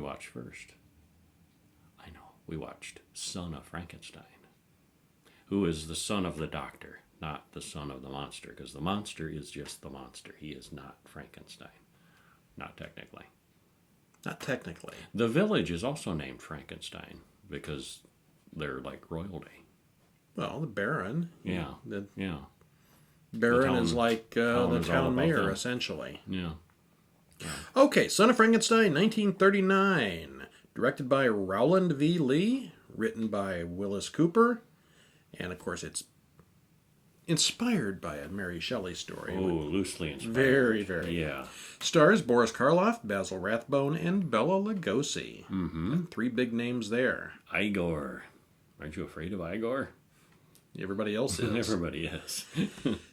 watch first? I know. We watched Son of Frankenstein, who is the son of the doctor, not the son of the monster, because the monster is just the monster. He is not Frankenstein. Not technically. Not technically. The village is also named Frankenstein because they're like royalty. Well, the Baron. Yeah. Yeah. Baron is like the is all town about mayor, them. essentially. Yeah. Okay, Son of Frankenstein, 1939. Directed by Rowland V. Lee. Written by Willis Cooper. And, of course, it's inspired by a Mary Shelley story. Oh, loosely inspired. Very, very. Yeah. Stars Boris Karloff, Basil Rathbone, and Bela Lugosi. Mm-hmm. And 3 big names there. Ygor. Aren't you afraid of Ygor? Everybody else is. Everybody is.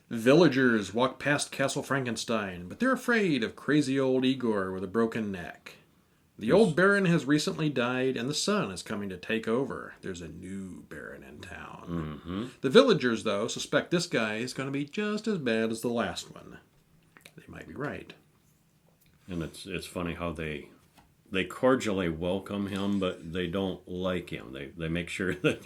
Villagers walk past Castle Frankenstein, but they're afraid of crazy old Ygor with a broken neck. The old Baron has recently died, and the son is coming to take over. There's a new Baron in town. Mm-hmm. The villagers, though, suspect this guy is going to be just as bad as the last one. They might be right. And it's funny how they cordially welcome him, but they don't like him. They make sure that,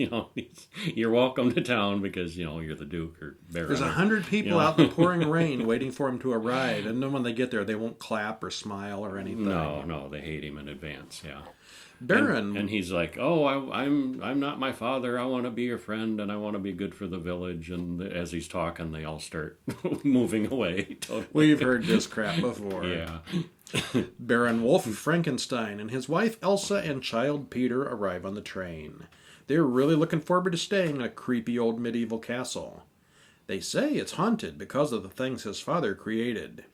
you're welcome to town because, you're the Duke or Baron. There's 100 people out in the pouring rain waiting for him to arrive, and then when they get there, they won't clap or smile or anything. No, they hate him in advance, yeah. Baron... And he's like, oh, I'm not my father. I want to be your friend, and I want to be good for the village. And as he's talking, they all start moving away. Totally. We've heard this crap before. Yeah. Baron Wolf Frankenstein and his wife Elsa and child Peter arrive on the train. They're really looking forward to staying in a creepy old medieval castle. They say it's haunted because of the things his father created.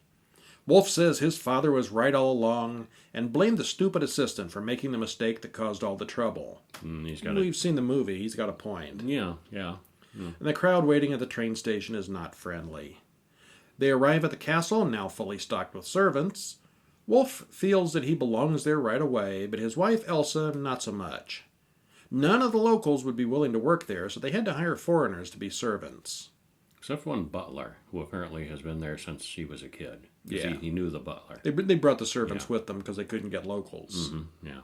Wolf says his father was right all along and blamed the stupid assistant for making the mistake that caused all the trouble. We've seen the movie. He's got a point. Yeah. And the crowd waiting at the train station is not friendly. They arrive at the castle, now fully stocked with servants. Wolf feels that he belongs there right away, but his wife Elsa, not so much. None of the locals would be willing to work there, so they had to hire foreigners to be servants. Except one butler, who apparently has been there since she was a kid. Yeah. He knew the butler. They brought the servants with them because they couldn't get locals. Mm-hmm. Yeah.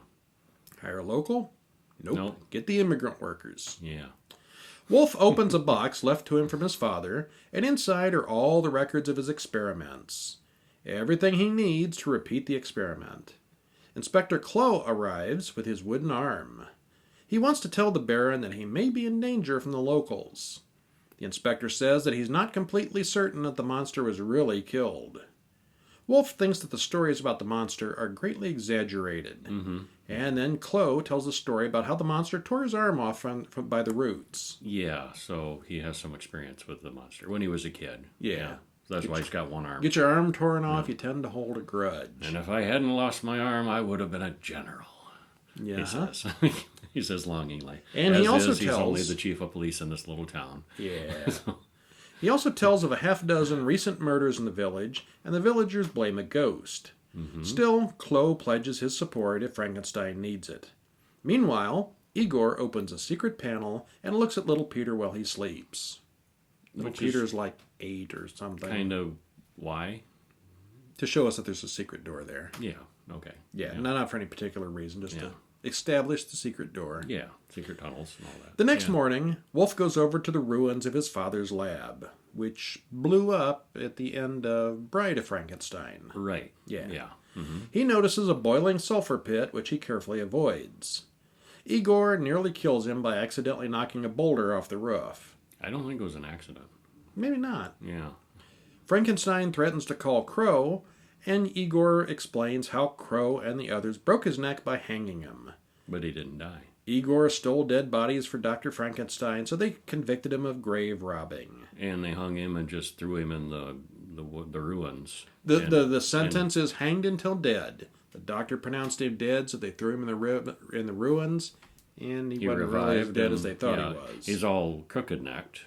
Hire a local? Nope. Get the immigrant workers. Yeah. Wolf opens a box left to him from his father, and inside are all the records of his experiments. Everything he needs to repeat the experiment. Inspector Clow arrives with his wooden arm. He wants to tell the Baron that he may be in danger from the locals. The inspector says that he's not completely certain that the monster was really killed. Wolf thinks that the stories about the monster are greatly exaggerated. Mm-hmm. And then Clow tells a story about how the monster tore his arm off by the roots. Yeah, so he has some experience with the monster when he was a kid. Yeah. That's why he's got one arm. Get your arm torn off, you tend to hold a grudge. And if I hadn't lost my arm, I would have been a general. Yeah. He says. He says longingly. And he also tells... He's only the chief of police in this little town. Yeah. He also tells of a half-dozen recent murders in the village, and the villagers blame a ghost. Mm-hmm. Still, Clow pledges his support if Frankenstein needs it. Meanwhile, Ygor opens a secret panel and looks at little Peter while he sleeps. Little Peter's like 8 or something. Kind of why? To show us that there's a secret door there. Yeah, okay. Yeah. Not for any particular reason, just to establish the secret door. Yeah, secret tunnels and all that. The next morning, Wolf goes over to the ruins of his father's lab, which blew up at the end of Bride of Frankenstein. Right. Yeah. Yeah. Mm-hmm. He notices a boiling sulfur pit, which he carefully avoids. Ygor nearly kills him by accidentally knocking a boulder off the roof. I don't think it was an accident. Maybe not. Yeah. Frankenstein threatens to call Crow, and Ygor explains how Crow and the others broke his neck by hanging him. But he didn't die. Ygor stole dead bodies for Dr. Frankenstein, so they convicted him of grave robbing. And they hung him and just threw him in the ruins. The sentence is hanged until dead. The doctor pronounced him dead, so they threw him in the ruins, and he wasn't really as dead as they thought he was. He's all crooked-necked.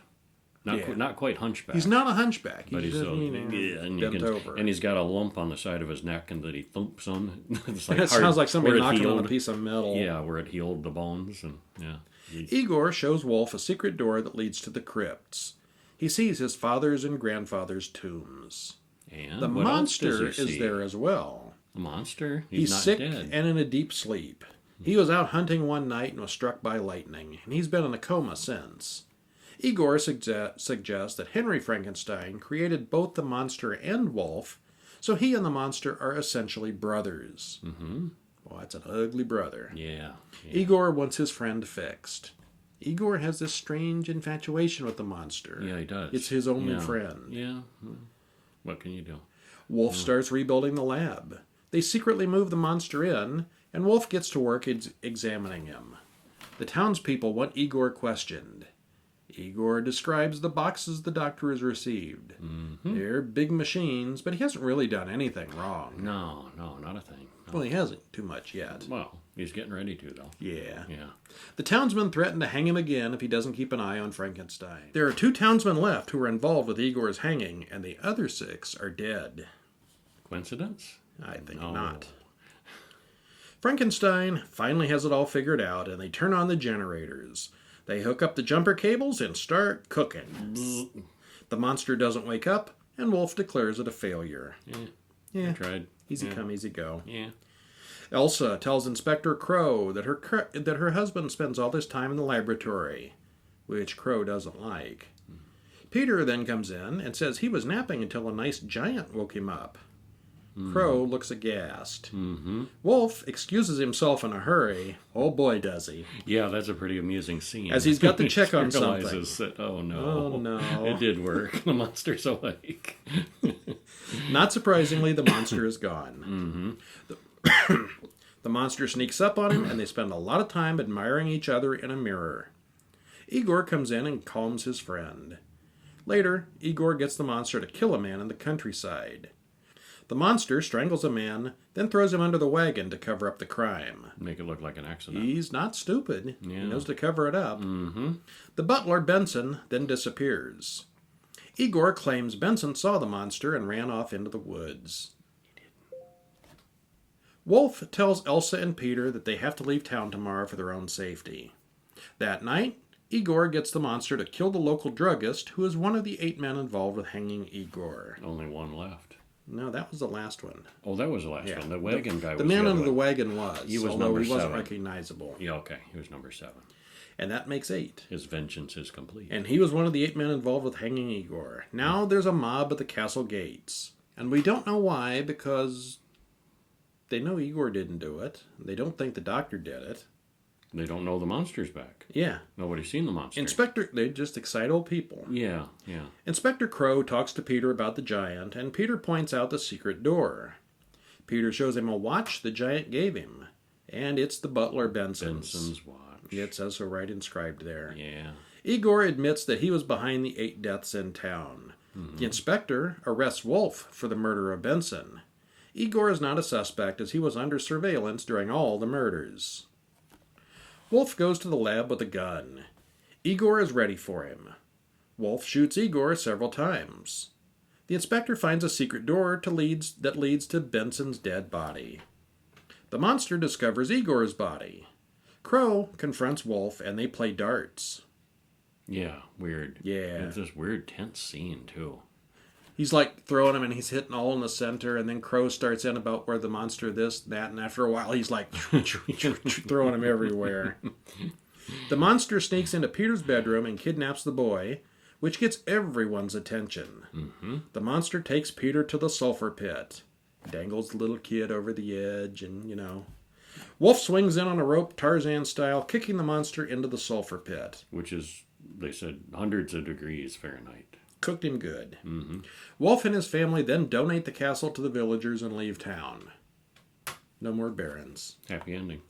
Not quite hunchback. He's not a hunchback. But he's bent over. And he's got a lump on the side of his neck and that he thumps on. It sounds like somebody knocking on a piece of metal. Yeah, where it healed the bones. And Ygor shows Wolf a secret door that leads to the crypts. He sees his father's and grandfather's tombs. And the monster is there as well. A monster? He's not sick dead. and in a deep sleep. He was out hunting one night and was struck by lightning, and he's been in a coma since. Ygor suggests that Henry Frankenstein created both the monster and Wolf, so he and the monster are essentially brothers. Mm-hmm. Well, that's an ugly brother. Yeah. Ygor wants his friend fixed. Ygor has this strange infatuation with the monster. Yeah, he does. It's his only friend. Yeah. Well, what can you do? Wolf starts rebuilding the lab. They secretly move the monster in, and Wolf gets to work examining him. The townspeople want Ygor questioned. Ygor describes the boxes the doctor has received. Mm-hmm. They're big machines, but he hasn't really done anything wrong. No, not a thing. No. Well, he hasn't too much yet. Well, he's getting ready to, though. Yeah. Yeah. The townsmen threaten to hang him again if he doesn't keep an eye on Frankenstein. There are 2 townsmen left who are involved with Igor's hanging, and the other 6 are dead. Coincidence? I think No. not. Frankenstein finally has it all figured out, and they turn on the generators. They hook up the jumper cables and start cooking. Bzz. The monster doesn't wake up, and Wolf declares it a failure. I tried. Easy come, easy go. Yeah. Elsa tells Inspector Crow that her husband spends all this time in the laboratory, which Crow doesn't like. Peter then comes in and says he was napping until a nice giant woke him up. Crow looks aghast. Mm-hmm. Wolf excuses himself in a hurry. Oh boy, does he. Yeah, that's a pretty amusing scene. As he's got to check on realizes something. That, oh, no. Oh, no. It did work. The monster's awake. Not surprisingly, the monster is gone. Mm-hmm. The monster sneaks up on him, and they spend a lot of time admiring each other in a mirror. Ygor comes in and calms his friend. Later, Ygor gets the monster to kill a man in the countryside. The monster strangles a man, then throws him under the wagon to cover up the crime. Make it look like an accident. He's not stupid. Yeah. He knows to cover it up. Mm-hmm. The butler, Benson, then disappears. Ygor claims Benson saw the monster and ran off into the woods. Wolf tells Elsa and Peter that they have to leave town tomorrow for their own safety. That night, Ygor gets the monster to kill the local druggist, who is one of the 8 men involved with hanging Ygor. Only one left. No, that was the last one. Oh, that was the last one. The wagon guy was the man other under the one. wagon was. He was although number he wasn't 7. recognizable. Yeah, okay. He was number 7. And that makes 8. His vengeance is complete. And he was one of the 8 men involved with hanging Ygor. Now there's a mob at the castle gates. And we don't know why, because they know Ygor didn't do it. They don't think the doctor did it. They don't know the monster's back. Yeah. Nobody's seen the monster. They just excite old people. Yeah. Inspector Crow talks to Peter about the giant, and Peter points out the secret door. Peter shows him a watch the giant gave him, and it's the butler Benson's. Benson's watch. It says so right inscribed there. Yeah. Ygor admits that he was behind the 8 deaths in town. Mm-hmm. The inspector arrests Wolf for the murder of Benson. Ygor is not a suspect, as he was under surveillance during all the murders. Wolf goes to the lab with a gun. Ygor is ready for him. Wolf shoots Ygor several times. The inspector finds a secret door that leads to Benson's dead body. The monster discovers Igor's body. Crow confronts Wolf, and they play darts. Yeah, weird. Yeah. It's this weird tense scene, too. He's like throwing him, and he's hitting all in the center, and then Crow starts in about where the monster this, that, and after a while he's like throwing him everywhere. The monster sneaks into Peter's bedroom and kidnaps the boy, which gets everyone's attention. Mm-hmm. The monster takes Peter to the sulfur pit, dangles the little kid over the edge, and, Wolf swings in on a rope, Tarzan style, kicking the monster into the sulfur pit. Which is, they said, hundreds of degrees Fahrenheit. Cooked him good. Mm-hmm. Wolf and his family then donate the castle to the villagers and leave town. No more barons. Happy ending.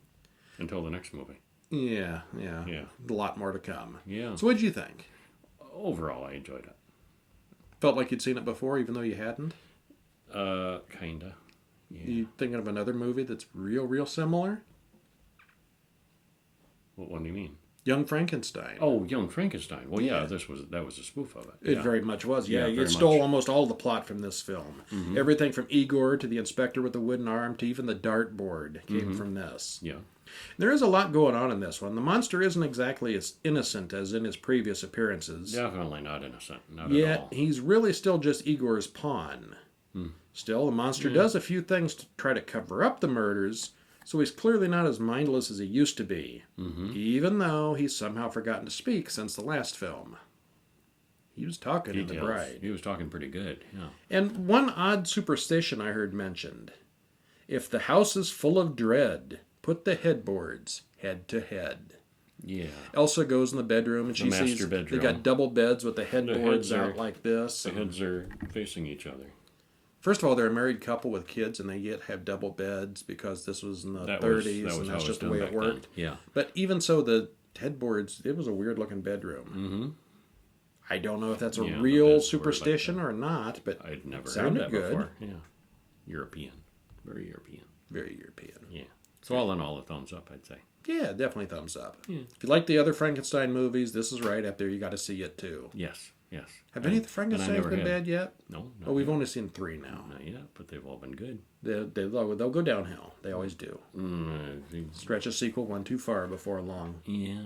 Until the next movie. Yeah. Yeah. A lot more to come. Yeah. So what'd you think? Overall, I enjoyed it. Felt like you'd seen it before, even though you hadn't? Kinda. Yeah. You thinking of another movie that's real similar? What one do you mean? Young Frankenstein. Oh, Young Frankenstein. Well, yeah, Yeah. that was a spoof of it. It Yeah. very much was, yeah. very It stole much. almost all the plot from this film. Mm-hmm. Everything from Ygor to the inspector with the wooden arm to even the dartboard came Mm-hmm. from this. Yeah. There is a lot going on in this one. The monster isn't exactly as innocent as in his previous appearances. Definitely not innocent. Not at Yet, all. he's really still just Igor's pawn. Still, the monster does a few things to try to cover up the murders, so he's clearly not as mindless as he used to be, even though he's somehow forgotten to speak since the last film. He was talking in The Bride. He was talking pretty good, yeah. And one odd superstition I heard mentioned. If the house is full of dread, put the headboards head to head. Yeah. Elsa goes in the bedroom and she sees bedroom. they got double beds with the headboards heads out are- like this. The heads are facing each other. First of all, they're a married couple with kids, and they have double beds because this was in the 30s, and that's just the way it worked. Yeah. But even so, the headboards, it was a weird-looking bedroom. Mm-hmm. I don't know if that's a Yeah, the real beds were superstition like or not, but I'd never heard sounded that good. before. Yeah. European. Very European. Very European. Yeah. So all in all, a thumbs up, I'd say. Yeah, definitely thumbs up. Yeah. If you like the other Frankenstein movies, this is right up there. You got to see it too. Yes. Yes. Have any of the Frankensteins never been had. bad yet? No. Oh, we've only seen 3 now. Not yet, but they've all been good. They'll go downhill. They always do. I think- Stretch a sequel one too far before long. yeah.